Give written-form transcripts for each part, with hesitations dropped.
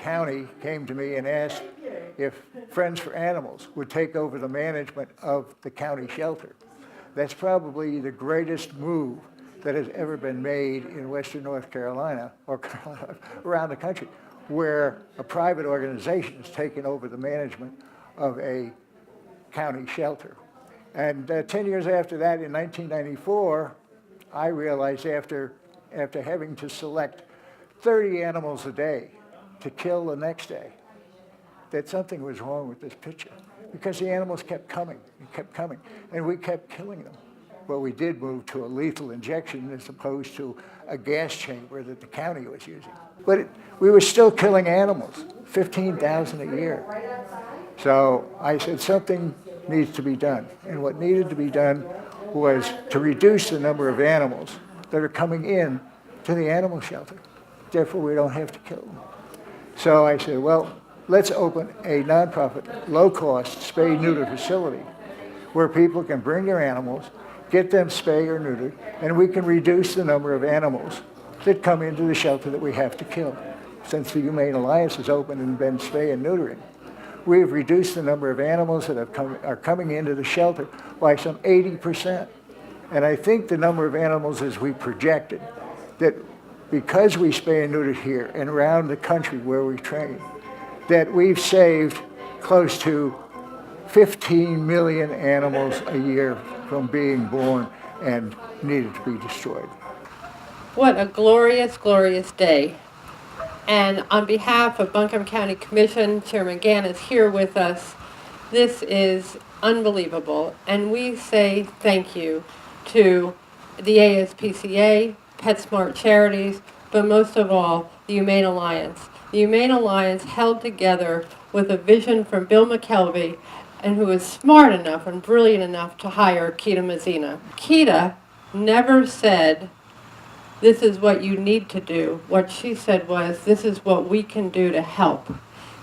county came to me and asked if Friends for Animals would take over the management of the county shelter. That's probably the greatest move that has ever been made in Western North Carolina or around the country, where a private organization has taken over the management of a county shelter. And 10 years after that, in 1994, I realized after having to select 30 animals a day to kill the next day, that something was wrong with this picture, because the animals kept coming and kept coming, and we kept killing them. Well, we did move to a lethal injection as opposed to a gas chamber that the county was using. But we were still killing animals, 15,000 a year. So I said something needs to be done. And what needed to be done was to reduce the number of animals that are coming in to the animal shelter. Therefore, we don't have to kill them. So I said, well, let's open a nonprofit, low-cost spay-neuter facility where people can bring their animals, get them spayed or neutered, and we can reduce the number of animals that come into the shelter that we have to kill. Since the Humane Alliance has opened and been spay and neutering, we've reduced the number of animals that are coming into the shelter by some 80%. And I think the number of animals as we projected, that because we spay and neuter here and around the country where we train, that we've saved close to 15 million animals a year from being born and needed to be destroyed. What a glorious, glorious day. And on behalf of Buncombe County Commission, Chairman Gann is here with us. This is unbelievable. And we say thank you to the ASPCA, PetSmart Charities, but most of all, the Humane Alliance. The Humane Alliance held together with a vision from Bill McKelvey, and who was smart enough and brilliant enough to hire Keita Mazzina. Keita never said, this is what you need to do. What she said was, this is what we can do to help.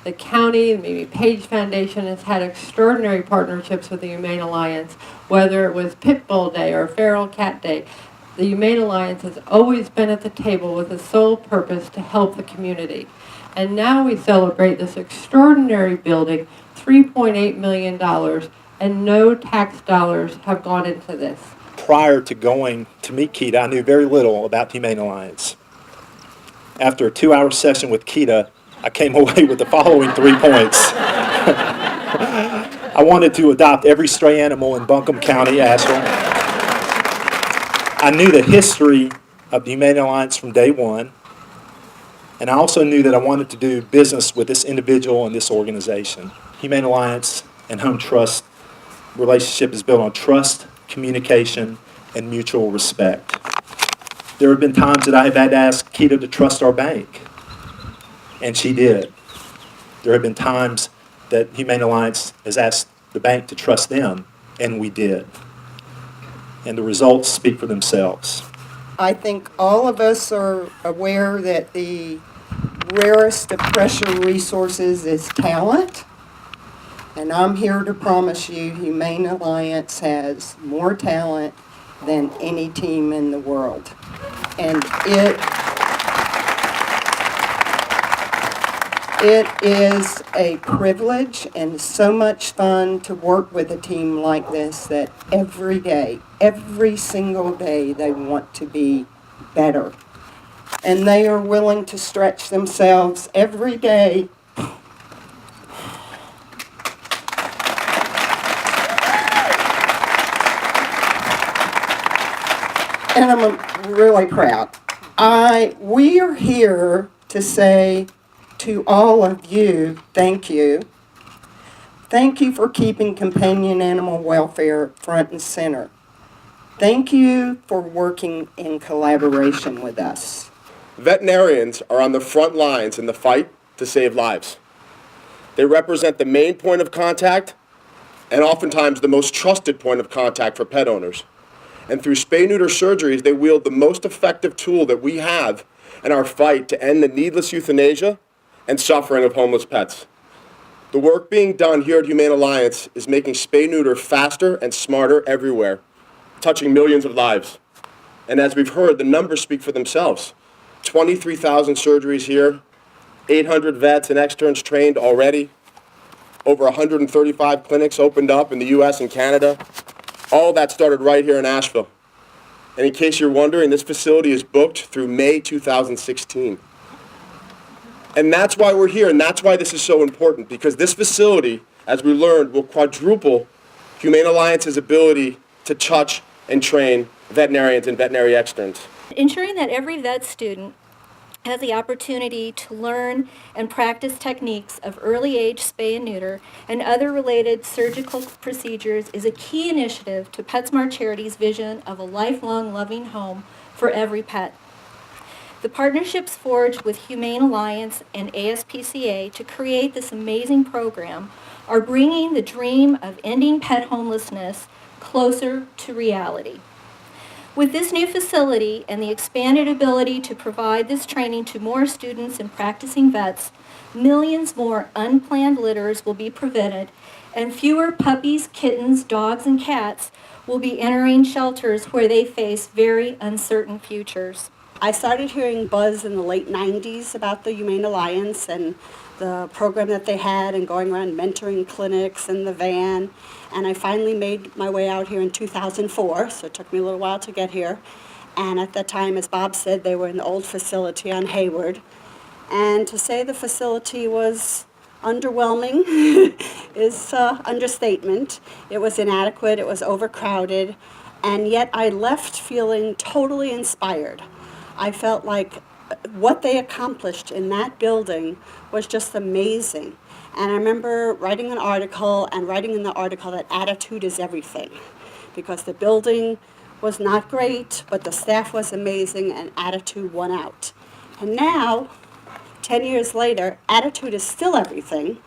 The county, the Mimi Page Foundation, has had extraordinary partnerships with the Humane Alliance, whether it was Pit Bull Day or Feral Cat Day. The Humane Alliance has always been at the table with the sole purpose to help the community. And now we celebrate this extraordinary building, $3.8 million, and no tax dollars have gone into this. Prior to going to meet Keita, I knew very little about the Humane Alliance. After a 2-hour session with Keita, I came away with the following 3 points. I wanted to adopt every stray animal in Buncombe County, Asheville. I knew the history of the Humane Alliance from day one, and I also knew that I wanted to do business with this individual and this organization. Humane Alliance and Home Trust relationship is built on trust, communication, and mutual respect. There have been times that I have had to ask Keita to trust our bank, and she did. There have been times that Humane Alliance has asked the bank to trust them, and we did. And the results speak for themselves. I think all of us are aware that the rarest of precious resources is talent. And I'm here to promise you Humane Alliance has more talent than any team in the world. And it is a privilege and so much fun to work with a team like this that every day, every single day, they want to be better. And they are willing to stretch themselves every day and I'm really proud. We are here to say to all of you, thank you. Thank you for keeping companion animal welfare front and center. Thank you for working in collaboration with us. Veterinarians are on the front lines in the fight to save lives. They represent the main point of contact and oftentimes the most trusted point of contact for pet owners. And through spay-neuter surgeries, they wield the most effective tool that we have in our fight to end the needless euthanasia and suffering of homeless pets. The work being done here at Humane Alliance is making spay-neuter faster and smarter everywhere, touching millions of lives. And as we've heard, the numbers speak for themselves. 23,000 surgeries here, 800 vets and externs trained already. Over 135 clinics opened up in the US and Canada. All that started right here in Asheville. And in case you're wondering, this facility is booked through May 2016. And that's why we're here, and that's why this is so important, because this facility, as we learned, will quadruple Humane Alliance's ability to touch and train veterinarians and veterinary externs. Ensuring that every vet student has the opportunity to learn and practice techniques of early age spay and neuter and other related surgical procedures is a key initiative to PetSmart Charity's vision of a lifelong loving home for every pet. The partnerships forged with Humane Alliance and ASPCA to create this amazing program are bringing the dream of ending pet homelessness closer to reality. With this new facility and the expanded ability to provide this training to more students and practicing vets, millions more unplanned litters will be prevented, and fewer puppies, kittens, dogs, and cats will be entering shelters where they face very uncertain futures. I started hearing buzz in the late 90s about the Humane Alliance and the program that they had and going around mentoring clinics in the van. And I finally made my way out here in 2004, so it took me a little while to get here. And at that time, as Bob said, they were in the old facility on Hayward. And to say the facility was underwhelming is understatement. It was inadequate, it was overcrowded, and yet I left feeling totally inspired. I felt like what they accomplished in that building was just amazing. And I remember writing an article and writing in the article that attitude is everything, because the building was not great, but the staff was amazing and attitude won out. And now, 10 years later, attitude is still everything,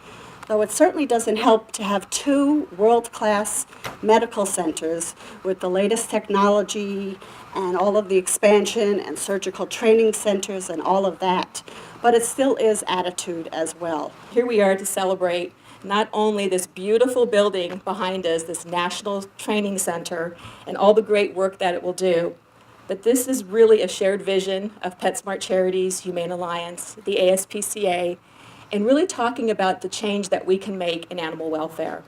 though it certainly doesn't help to have two world-class medical centers with the latest technology and all of the expansion and surgical training centers and all of that. But it still is attitude as well. Here we are to celebrate not only this beautiful building behind us, this National Training Center, and all the great work that it will do, but this is really a shared vision of PetSmart Charities, Humane Alliance, the ASPCA, and really talking about the change that we can make in animal welfare.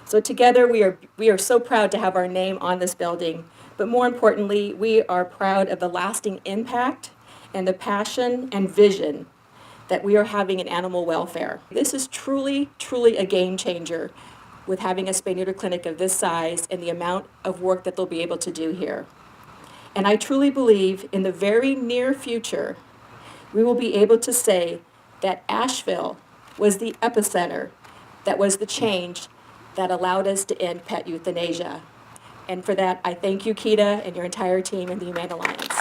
So together we are so proud to have our name on this building, but more importantly, we are proud of the lasting impact and the passion and vision that we are having in animal welfare. This is truly, truly a game changer with having a spay-neuter clinic of this size and the amount of work that they'll be able to do here. And I truly believe in the very near future, we will be able to say that Asheville was the epicenter, that was the change that allowed us to end pet euthanasia. And for that, I thank you, Keita, and your entire team in the Humane Alliance.